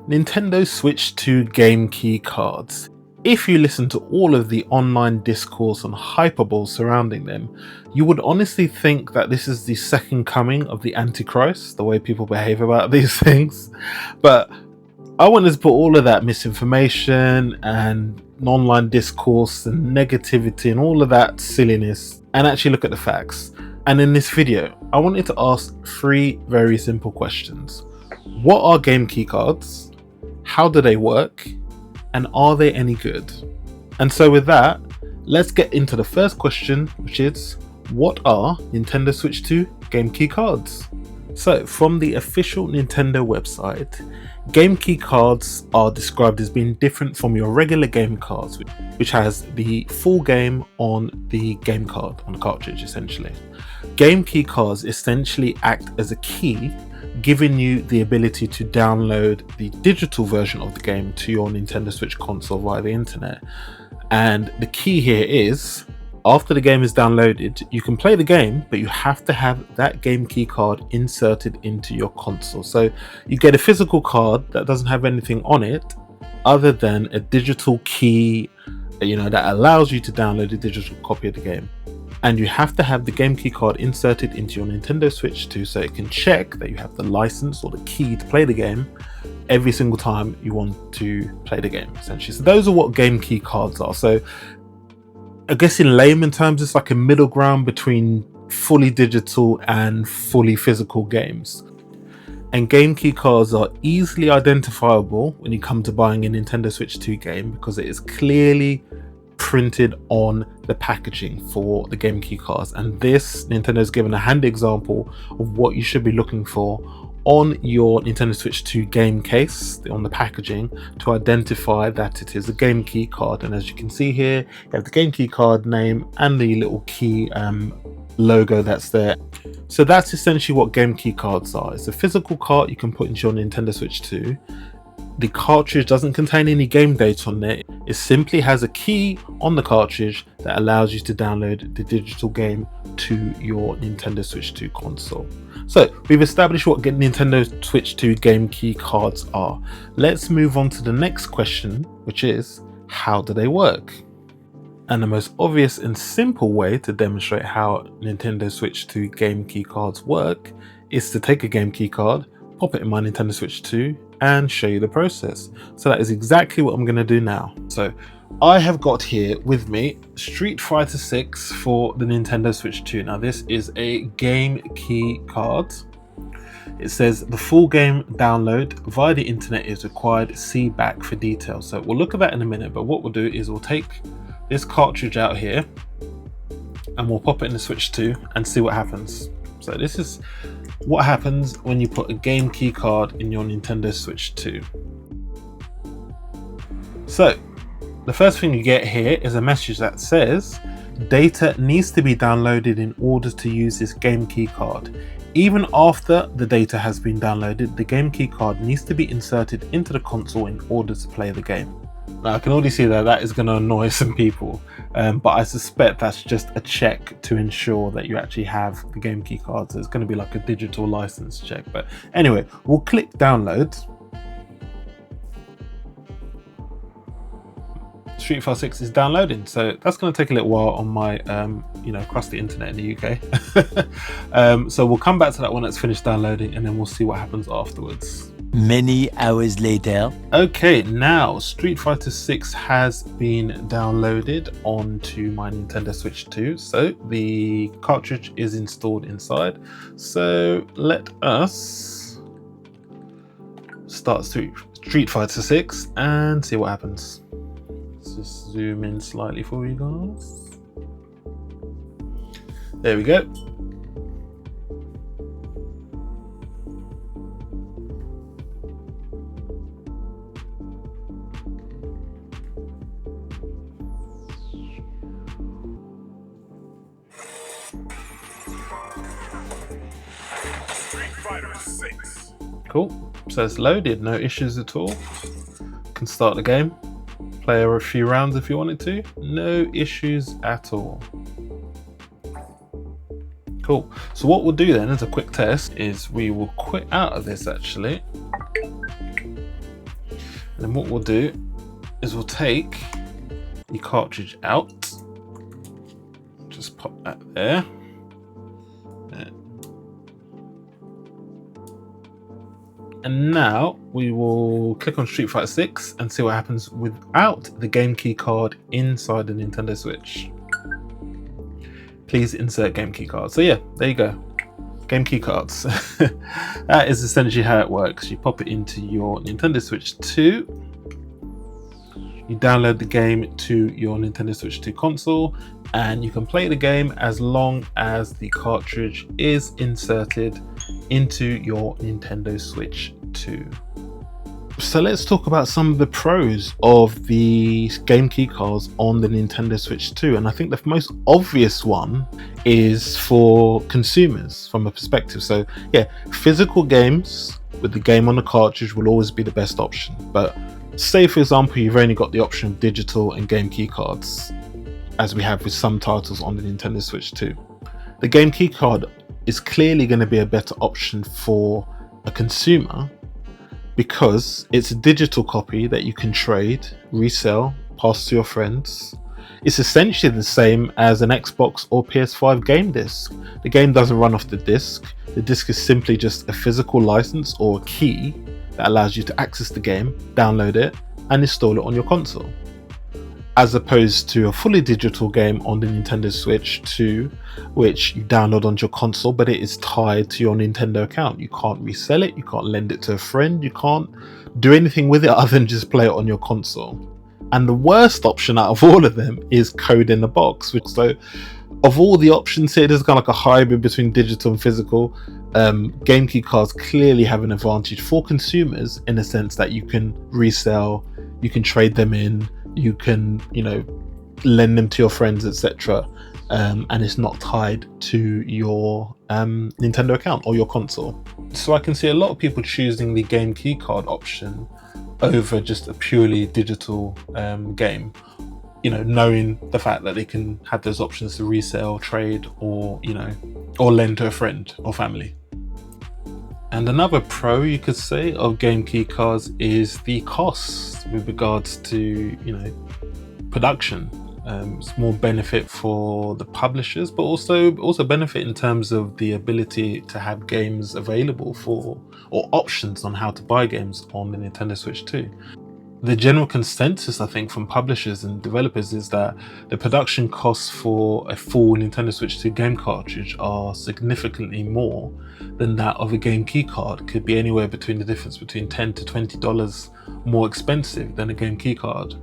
Nintendo Switch 2 game key cards. If you listen to all of the online discourse and hyperbole surrounding them, you would honestly think that this is the second coming of the Antichrist, the way people behave about these things. But I wanted to put all of that misinformation and online discourse and negativity and all of that silliness and actually look at the facts. And in this video, I wanted to ask 3 very simple questions. What are game key cards? How do they work? And are they any good? And so with that, let's get into the first question, which is, what are Nintendo Switch 2 game key cards? So from the official Nintendo website, game key cards are described as being different from your regular game cards, which has the full game on the game card, on the cartridge essentially. Game key cards essentially act as a key, giving you the ability to download the digital version of the game to your Nintendo Switch console via the internet. And the key here is, after the game is downloaded, you can play the game, but you have to have that game key card inserted into your console. So you get a physical card that doesn't have anything on it other than a digital key, that allows you to download a digital copy of the game. And you have to have the game key card inserted into your Nintendo Switch 2 so it can check that you have the license or the key to play the game every single time you want to play the game, essentially. So those are what game key cards are. So I guess in layman terms, it's like a middle ground between fully digital and fully physical games. And game key cards are easily identifiable when you come to buying a Nintendo Switch 2 game because it is clearly printed on the packaging for the game key cards. And this, Nintendo's given a handy example of what you should be looking for on your Nintendo Switch 2 game case, on the packaging, to identify that it is a game key card. And as you can see here, you have the game key card name and the little key logo that's there. So that's essentially what game key cards are. It's a physical card you can put into your Nintendo Switch 2. The cartridge doesn't contain any game data on it. It simply has a key on the cartridge that allows you to download the digital game to your Nintendo Switch 2 console. So we've established what Nintendo Switch 2 game key cards are. Let's move on to the next question, which is, how do they work? And the most obvious and simple way to demonstrate how Nintendo Switch 2 game key cards work is to take a game key card, pop it in my Nintendo Switch 2 and show you the process. So that is exactly what I'm going to do now. So I have got here with me Street Fighter 6 for the Nintendo Switch 2. Now this is a game key card. It says the full game download via the internet is required. See back for details. So we'll look at that in a minute, but what we'll do is we'll take this cartridge out here and we'll pop it in the Switch 2 and see what happens. So this is what happens when you put a game key card in your Nintendo Switch 2. So the first thing you get here is a message that says data needs to be downloaded in order to use this game key card. Even after the data has been downloaded, the game key card needs to be inserted into the console in order to play the game. Now I can already see that is going to annoy some people, but I suspect that's just a check to ensure that you actually have the game key card. So it's going to be like a digital license check. But anyway, we'll click download. Street Fighter 6 is downloading, so that's going to take a little while on my across the internet in the UK. So we'll come back to that when it's finished downloading and then we'll see what happens afterwards. Many hours later. Okay, now Street Fighter 6 has been downloaded onto my Nintendo Switch 2. So the cartridge is installed inside. So let us start Street Fighter 6 and see what happens. Let's just zoom in slightly for you guys. There we go. Cool, so it's loaded, no issues at all. Can start the game, play a few rounds if you wanted to, no issues at all. Cool, so what we'll do then as a quick test is we will quit out of this actually. And then what we'll do is we'll take the cartridge out, just pop that there. And now we will click on Street Fighter 6 and see what happens without the game key card inside the Nintendo Switch. Please insert game key card. So yeah, there you go. Game key cards. That is essentially how it works. You pop it into your Nintendo Switch 2. You download the game to your Nintendo Switch 2 console, and you can play the game as long as the cartridge is inserted into your Nintendo Switch 2. So let's talk about some of the pros of the game key cards on the Nintendo Switch 2. And I think the most obvious one is for consumers from a perspective. So yeah, physical games with the game on the cartridge will always be the best option. But say for example, you've only got the option of digital and game key cards, as we have with some titles on the Nintendo Switch 2. The game key card is clearly going to be a better option for a consumer because it's a digital copy that you can trade, resell, pass to your friends. It's essentially the same as an Xbox or PS5 game disc. The game doesn't run off the disc. The disc is simply just a physical license or a key that allows you to access the game, download it, and install it on your console. As opposed to a fully digital game on the Nintendo Switch 2, which you download onto your console, but it is tied to your Nintendo account. You can't resell it, you can't lend it to a friend, you can't do anything with it other than just play it on your console. And the worst option out of all of them is code in the box. So of all the options here, there's kind of like a hybrid between digital and physical. Game key cards clearly have an advantage for consumers in the sense that you can resell, you can trade them in, you can, lend them to your friends, etc. And it's not tied to your Nintendo account or your console. So I can see a lot of people choosing the game key card option over just a purely digital game, knowing the fact that they can have those options to resell, trade, or lend to a friend or family. And another pro, you could say, of game key cards is the cost with regards to, production. It's more benefit for the publishers, but also benefit in terms of the ability to have games available or options on how to buy games on the Nintendo Switch 2. The general consensus, I think, from publishers and developers is that the production costs for a full Nintendo Switch 2 game cartridge are significantly more than that of a game key card. Could be anywhere between the difference between $10 to $20 more expensive than a game key card.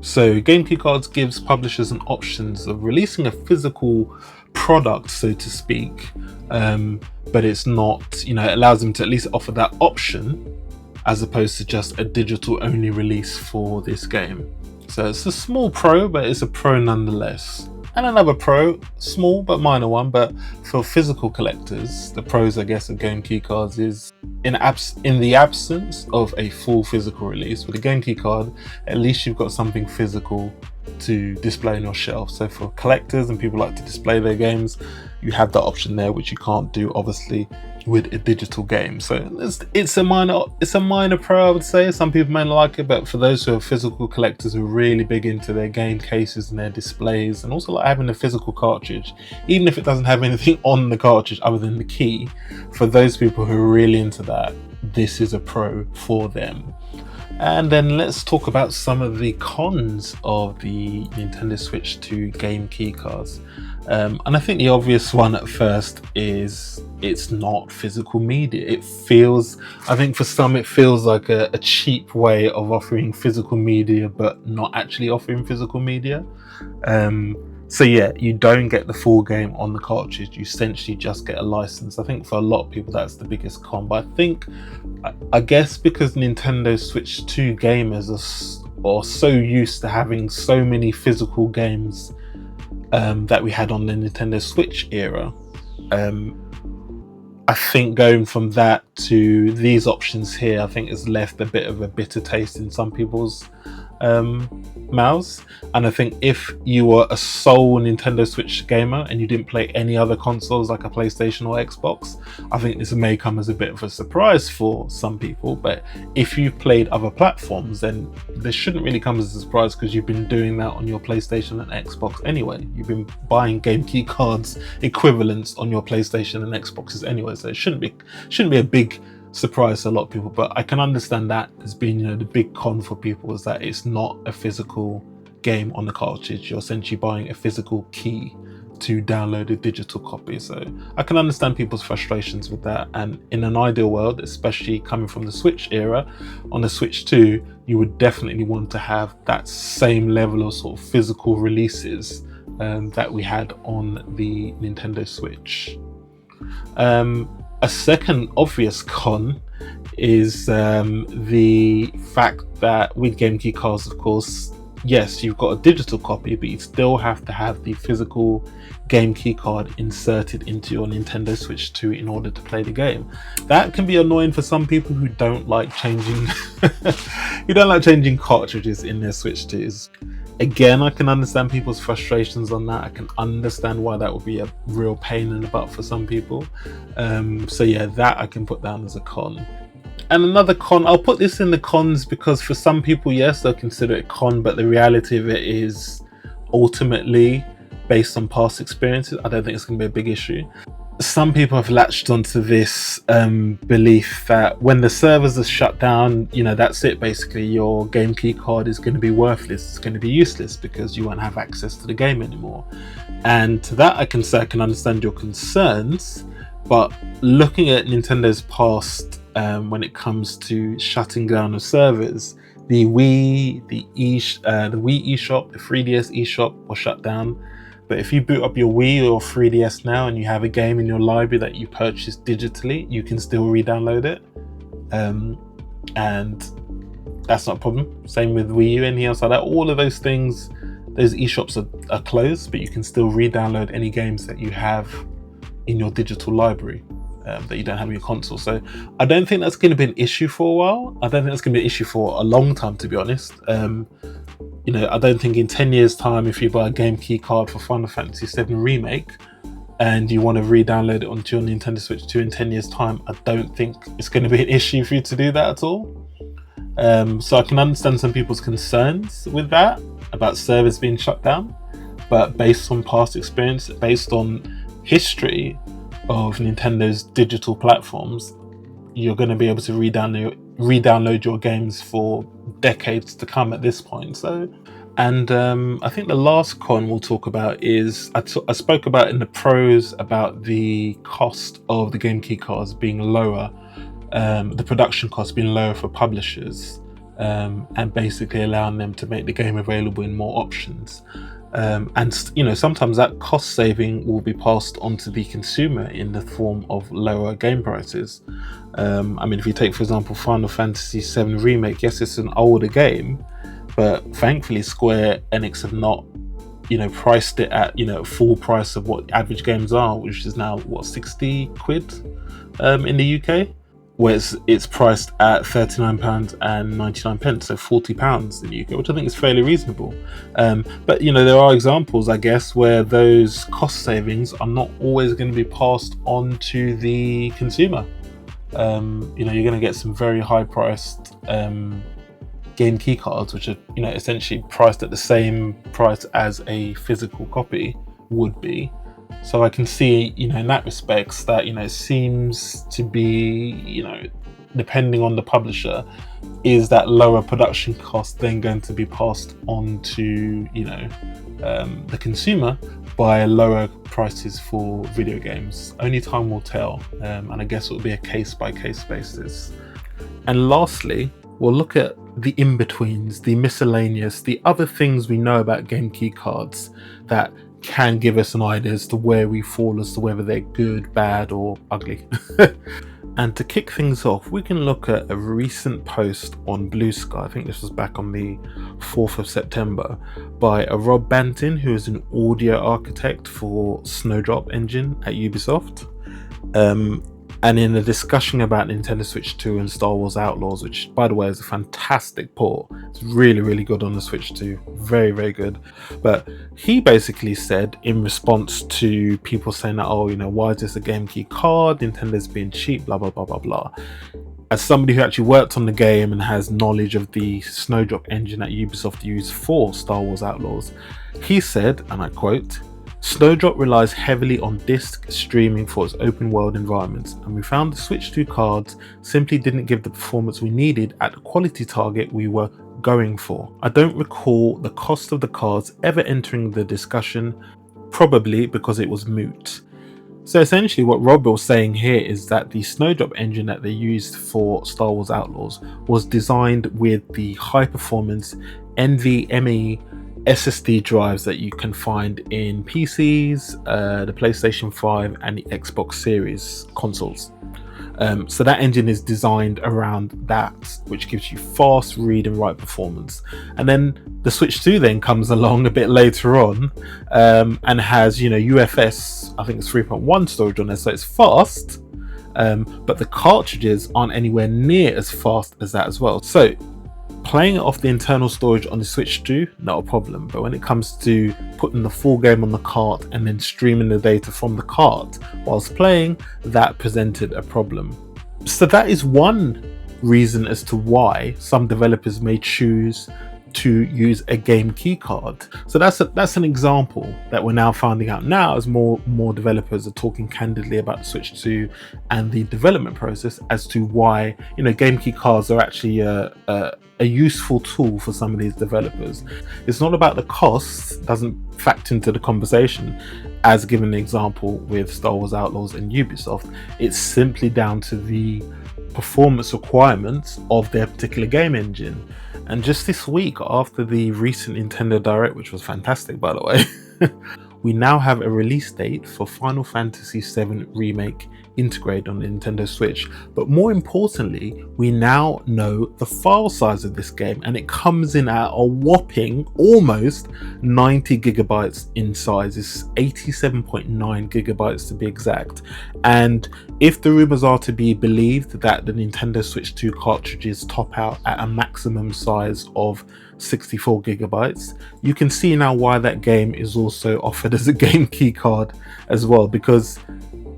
So game key cards gives publishers an options of releasing a physical product, so to speak, but it's not, it allows them to at least offer that option as opposed to just a digital only release for this game. So it's a small pro, but it's a pro nonetheless. And another pro, small but minor one, but for physical collectors, the pros, I guess, of game key cards is in the absence of a full physical release, with a game key card, at least you've got something physical to display on your shelf. So for collectors and people who like to display their games, you have that option there, which you can't do obviously with a digital game. So it's a minor pro, I would say. Some people may not like it, but for those who are physical collectors who are really big into their game cases and their displays, and also like having a physical cartridge, even if it doesn't have anything on the cartridge other than the key, for those people who are really into that, this is a pro for them. And then let's talk about some of the cons of the Nintendo Switch 2 game key cards. And I think the obvious one at first is it's not physical media. I think for some it feels like a cheap way of offering physical media but not actually offering physical media. So yeah, you don't get the full game on the cartridge, you essentially just get a license. I think for a lot of people that's the biggest con, but I guess because Nintendo Switch 2 gamers are so used to having so many physical games that we had on the Nintendo Switch era, I think going from that to these options here, I think has left a bit of a bitter taste in some people's mouths. And I think if you were a sole Nintendo Switch gamer and you didn't play any other consoles like a PlayStation or Xbox, I think this may come as a bit of a surprise for some people. But if you've played other platforms, then this shouldn't really come as a surprise, because you've been doing that on your PlayStation and Xbox anyway. You've been buying game key cards equivalents on your PlayStation and Xboxes anyway, so it shouldn't be a big surprise to a lot of people. But I can understand that as being, the big con for people is that it's not a physical game on the cartridge. You're essentially buying a physical key to download a digital copy. So I can understand people's frustrations with that. And in an ideal world, especially coming from the Switch era, on the Switch 2, you would definitely want to have that same level of sort of physical releases that we had on the Nintendo Switch. A second obvious con is the fact that with game key cards, of course, yes, you've got a digital copy, but you still have to have the physical game key card inserted into your Nintendo Switch 2 in order to play the game. That can be annoying for some people who don't like changing cartridges in their Switch 2s. Again, I can understand people's frustrations on that. I can understand why that would be a real pain in the butt for some people. So yeah, that I can put down as a con. And another con, I'll put this in the cons because for some people, yes, they'll consider it a con, but the reality of it is ultimately based on past experiences. I don't think it's going to be a big issue. Some people have latched onto this belief that when the servers are shut down, that's it. Basically, your game key card is going to be worthless. It's going to be useless because you won't have access to the game anymore. And to that, I can say I can understand your concerns. But looking at Nintendo's past, when it comes to shutting down of servers, the Wii, the Wii eShop, the 3DS eShop was shut down. But if you boot up your Wii or 3DS now and you have a game in your library that you purchased digitally, you can still re-download it. And that's not a problem. Same with Wii U, anything else like that. All of those things, those eShops are closed, but you can still re-download any games that you have in your digital library that you don't have on your console. So I don't think that's going to be an issue for a while. I don't think that's going to be an issue for a long time, to be honest. I don't think in 10 years time, if you buy a game key card for Final Fantasy VII Remake and you want to re-download it onto your Nintendo Switch 2 in 10 years time, I don't think it's going to be an issue for you to do that at all. So I can understand some people's concerns with that, about servers being shut down, but based on past experience, based on history of Nintendo's digital platforms, you're going to be able to re-download your games for decades to come at this point. So, and I think the last con we'll talk about is I spoke about in the pros about the cost of the game key cards being lower, the production cost being lower for publishers, and basically allowing them to make the game available in more options. And sometimes that cost saving will be passed on to the consumer in the form of lower game prices. If you take, for example, Final Fantasy VII Remake, yes, it's an older game, but thankfully Square Enix have not, priced it at, full price of what average games are, which is now, 60 quid in the UK? Where it's priced at £39.99, so £40 in the UK, which I think is fairly reasonable. But there are examples, I guess, where those cost savings are not always going to be passed on to the consumer. You're going to get some very high-priced game key cards, which are essentially priced at the same price as a physical copy would be. So I can see, in that respect, that, it seems to be, depending on the publisher, is that lower production cost then going to be passed on to, the consumer by lower prices for video games? Only time will tell, and I guess it will be a case-by-case basis. And lastly, we'll look at the in-betweens, the miscellaneous, the other things we know about game key cards that can give us an idea as to where we fall as to whether they're good, bad, or ugly. And to kick things off, we can look at a recent post on Blue Sky. I think this was back on the 4th of September by a Rob Bantin, who is an audio architect for Snowdrop Engine at Ubisoft. And in a discussion about Nintendo Switch 2 and Star Wars Outlaws, which by the way is a fantastic port, it's really, really good on the Switch 2, very, very good. But he basically said, in response to people saying that, oh, you know, why is this a game key card? Nintendo's being cheap, blah, blah, blah, blah, blah. As somebody who actually worked on the game and has knowledge of the Snowdrop engine that Ubisoft used for Star Wars Outlaws, he said, and I quote, "Snowdrop relies heavily on disk streaming for its open world environments, and we found the Switch 2 cards simply didn't give the performance we needed at the quality target we were going for. I don't recall the cost of the cards ever entering the discussion, probably because it was moot." So essentially what Rob was saying here is that the Snowdrop engine that they used for Star Wars Outlaws was designed with the high performance NVMe SSD drives that you can find in PCs, the PlayStation 5 and the Xbox Series consoles. So that engine is designed around that, which gives you fast read and write performance. And then the Switch 2 then comes along a bit later on, and has, you know, UFS, I think it's 3.1 storage on there, so it's fast, but the cartridges aren't anywhere near as fast as that as well. So playing it off the internal storage on the Switch 2, not a problem, but when it comes to putting the full game on the cart and then streaming the data from the cart whilst playing, that presented a problem. So that is one reason as to why some developers may choose to use a game key card. So that's an example that we're now finding out now as more developers are talking candidly about the Switch 2 and the development process as to why, you know, game key cards are actually a useful tool for some of these developers. It's not about the costs, doesn't factor into the conversation, as given an example with Star Wars Outlaws and Ubisoft. It's simply down to the performance requirements of their particular game engine. And just this week, after the recent Nintendo Direct, which was fantastic by the way, we now have a release date for Final Fantasy VII Remake integrated on the Nintendo Switch. But more importantly, we now know the file size of this game, and it comes in at a whopping almost 90 gigabytes in size. It's 87.9 gigabytes to be exact. And if the rumors are to be believed that the Nintendo Switch 2 cartridges top out at a maximum size of 64 gigabytes, you can see now why that game is also offered as a game key card as well, because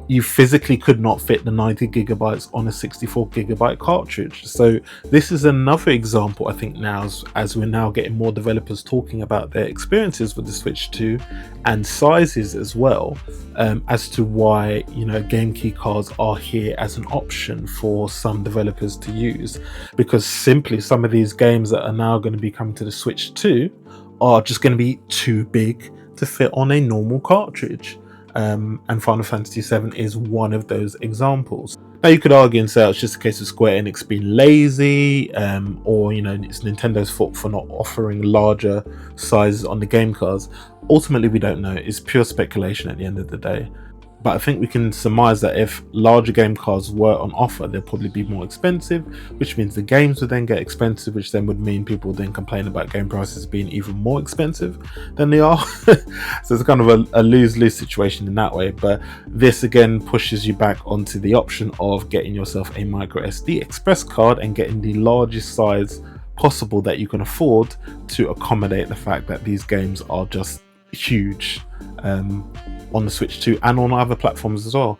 you physically could not fit the 90 gigabytes on a 64 gigabyte cartridge. So this is another example, I think, now as we're now getting more developers talking about their experiences with the Switch 2 and sizes as well, as to why, you know, game key cards are here as an option for some developers to use, because simply some of these games that are now going to be coming to the Switch 2 are just going to be too big to fit on a normal cartridge. And Final Fantasy VII is one of those examples. Now you could argue and say it's just a case of Square Enix being lazy, or, you know, it's Nintendo's fault for not offering larger sizes on the game cards. Ultimately, we don't know. It's pure speculation at the end of the day. But I think we can surmise that if larger game cards were on offer, they'll probably be more expensive, which means the games would then get expensive, which then would mean people then complain about game prices being even more expensive than they are. So it's kind of a lose-lose situation in that way. But this again pushes you back onto the option of getting yourself a micro SD express card and getting the largest size possible that you can afford to accommodate the fact that these games are just huge on the Switch 2 and on other platforms as well.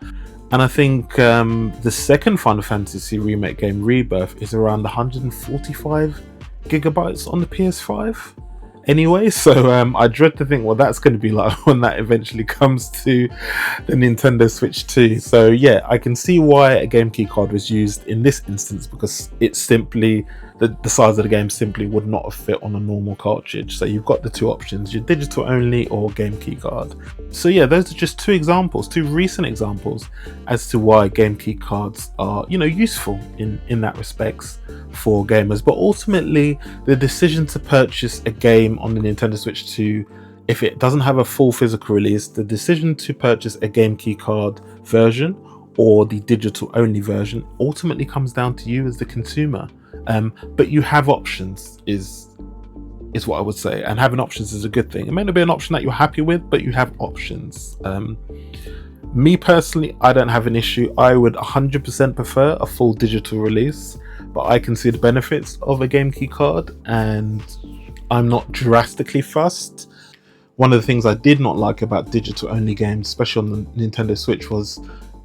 And I think the second Final Fantasy remake game, Rebirth, is around 145 gigabytes on the PS5 anyway. So I dread to think what that's going to be like when that eventually comes to the Nintendo Switch 2. So yeah, I can see why a game key card was used in this instance, because it's simply the size of the game simply would not have fit on a normal cartridge. So you've got the two options, your digital only or game key card. So yeah, those are just two examples, two recent examples as to why game key cards are, you know, useful in that respects for gamers. But ultimately, the decision to purchase a game on the Nintendo Switch 2, if it doesn't have a full physical release, the decision to purchase a game key card version or the digital only version ultimately comes down to you as the consumer. But you have options is what I would say, and having options is a good thing. It may not be an option that you're happy with, but you have options. Me personally, I don't have an issue. I would 100% prefer a full digital release, but I can see the benefits of a game key card, and I'm not drastically fussed. One of the things I did not like about digital only games, especially on the Nintendo Switch, was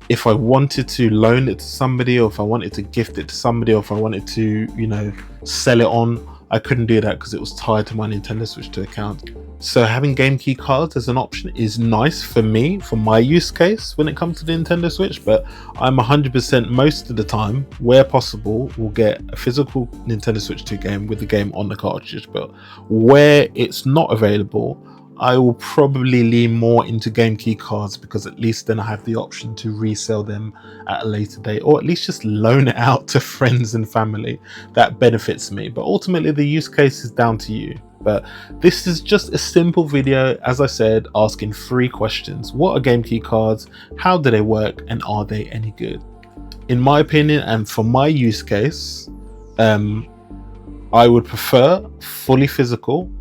if I wanted to loan it to somebody, or if I wanted to gift it to somebody, or if I wanted to, sell it on, I couldn't do that because it was tied to my Nintendo Switch 2 account. So having game key cards as an option is nice for me, for my use case when it comes to the Nintendo Switch, but I'm 100% most of the time, where possible, will get a physical Nintendo Switch 2 game with the game on the cartridge. But where it's not available, I will probably lean more into game key cards, because at least then I have the option to resell them at a later date, or at least just loan it out to friends and family. That benefits me, but ultimately the use case is down to you. But this is just a simple video, as I said, asking 3 questions. What are game key cards? How do they work? And are they any good? In my opinion, and for my use case, I would prefer fully physical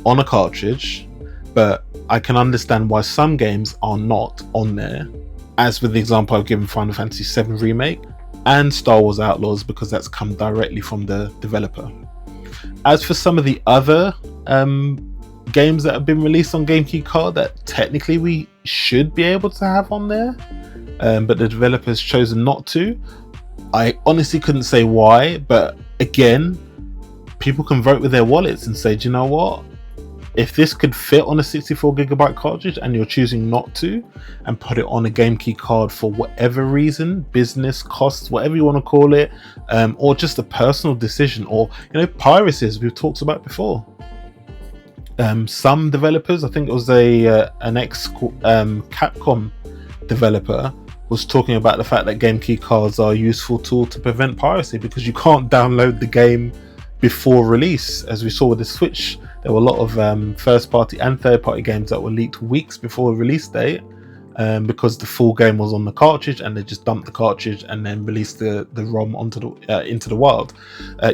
on a cartridge, but I can understand why some games are not on there, as with the example I've given, Final Fantasy VII Remake and Star Wars Outlaws, because that's come directly from the developer. As for some of the other games that have been released on game key card that technically we should be able to have on there, but the developer's chosen not to, I honestly couldn't say why. But again, people can vote with their wallets and say, do you know what? If this could fit on a 64GB cartridge and you're choosing not to, and put it on a game key card for whatever reason, business, costs, whatever you want to call it, or just a personal decision, or piracy, as we've talked about before. Some developers, I think it was an ex Capcom developer, was talking about the fact that game key cards are a useful tool to prevent piracy, because you can't download the game before release. As we saw with the Switch, there were a lot of first party and third party games that were leaked weeks before release date, because the full game was on the cartridge, and they just dumped the cartridge and then released the ROM into the wild.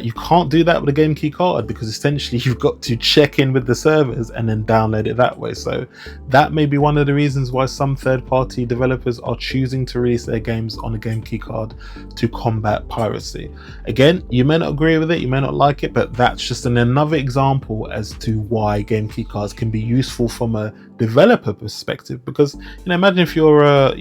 You can't do that with a game key card, because essentially you've got to check in with the servers and then download it that way. So that may be one of the reasons why some third-party developers are choosing to release their games on a game key card, to combat piracy. Again, you may not agree with it, you may not like it, but that's just another example as to why game key cards can be useful from a developer perspective. Because imagine if you're an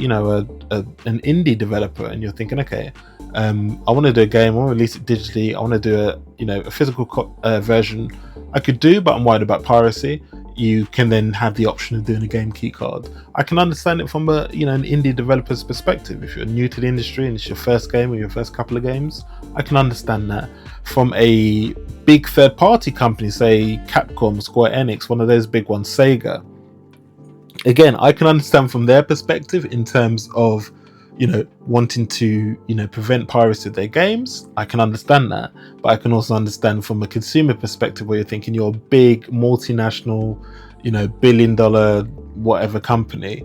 indie developer and you're thinking, okay, I want to do a game, I want to release it digitally, I want to do a physical version. I could do, but I'm worried about piracy. You can then have the option of doing a game key card. I can understand it from an indie developer's perspective. If you're new to the industry and it's your first game or your first couple of games, I can understand that. From a big third party company, say Capcom, Square Enix, one of those big ones, Sega, again, I can understand from their perspective in terms of wanting to prevent piracy of their games. I can understand that, but I can also understand from a consumer perspective, where you're thinking you're a big multinational billion-dollar whatever company,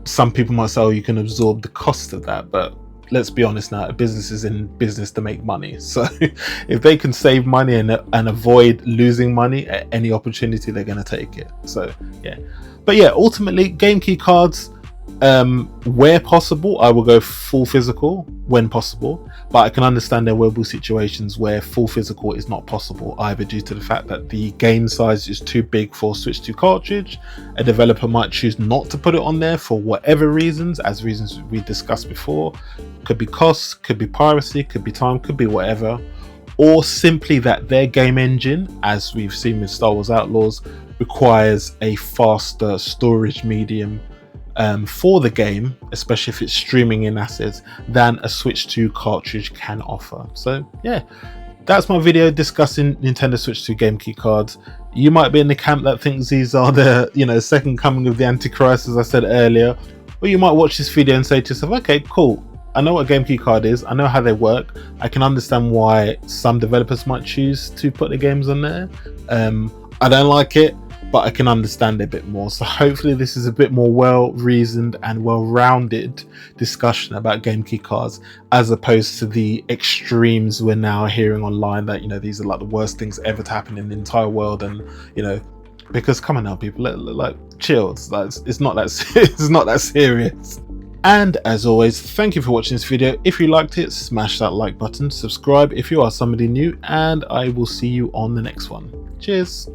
some people might say, oh, you can absorb the cost of that, but let's be honest now, a business is in business to make money. So if they can save money and avoid losing money at any opportunity, they're going to take it. So yeah, but yeah, ultimately game key cards, where possible, I will go full physical when possible, but I can understand there will be situations where full physical is not possible, either due to the fact that the game size is too big for Switch 2 cartridge. A developer might choose not to put it on there for whatever reasons, as reasons we discussed before. Could be costs, could be piracy, could be time, could be whatever, or simply that their game engine, as we've seen with Star Wars Outlaws, requires a faster storage medium for the game, especially if it's streaming in assets, than a Switch 2 cartridge can offer. So yeah, that's my video discussing Nintendo Switch 2 game key cards. You might be in the camp that thinks these are the second coming of the Antichrist, as I said earlier, or you might watch this video and say to yourself, okay, cool, I know what a game key card is, I know how they work, I can understand why some developers might choose to put the games on there. I don't like it, but I can understand it a bit more. So hopefully this is a bit more well-reasoned and well-rounded discussion about game key cards, as opposed to the extremes we're now hearing online that these are like the worst things ever to happen in the entire world, and Because come on now, people, like chill. It's not that it's not that serious. And as always, thank you for watching this video. If you liked it, smash that like button, subscribe if you are somebody new, and I will see you on the next one. Cheers.